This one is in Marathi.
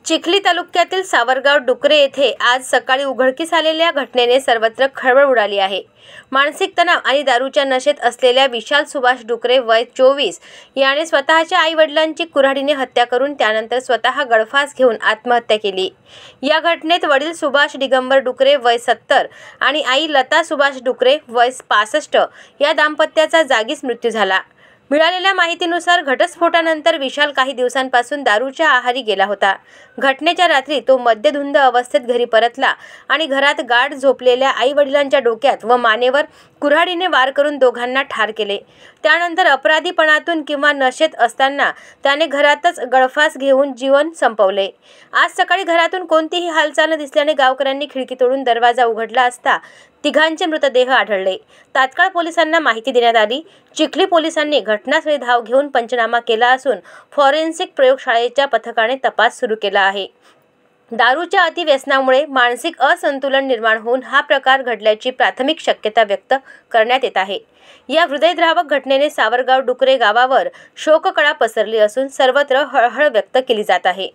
चिखली तालुक्यातील सावरगाव डुकरे येथे आज सकाळी उघडकीस आलेल्या घटनेने सर्वत्र खळबळ उडाली आहे। मानसिक तणाव आणि दारूच्या नशेत असलेल्या विशाल सुभाष डुकरे वय 24 याने स्वतःच्या आई-वडिलांची कुऱ्हाडीने हत्या करून त्यानंतर स्वतः गळफास घेऊन आत्महत्या केली। या घटनेत वडील सुभाष दिगंबर डुकरे वय 70 आणि आई लता सुभाष डुकरे वय 65 या दाम्पत्याचा जागीच मृत्यू झाला। मिळालेल्या माहितीनुसार घटस्फोटानंतर विशाल काही दिवसांपासून दारूच्या आहारी गेला होता। घटनेच्या रात्री तो मद्यधुंद अवस्थेत घरी परतला आणि घरात गाढ झोपलेल्या आई-वडिलांच्या डोक्यात व मानेवर कुऱ्हाडीने वार करून दोघांना ठार केले। त्यानंतर अपराधीपणातून किंवा नशेत असताना त्याने घरातच गळफास घेऊन जीवन संपवले। आज सकाळी घरातून कोणतीही हालचाल न दिसल्याने गावकऱ्यांनी खिडकी तोडून दरवाजा उघडला असता तिघांचे मृतदेह आढळले। तात्काळ पोलिसांना माहिती देण्यात आली। चिखली पोलिसांनी घटनास्थळी धाव घेऊन पंचनामा केला असून फॉरेन्सिक प्रयोगशाळेच्या पथकाने तपास सुरू केला आहे। दारूच्या अतिव्यसनामुळे मानसिक असंतुलन निर्माण होऊन हा प्रकार घडल्याची प्राथमिक शक्यता व्यक्त करण्यात येत आहे। या हृदयद्रावक घटनेने सावरगाव डुकरे गावावर शोककळा पसरली असून सर्वत्र हळहळ व्यक्त केली जात आहे।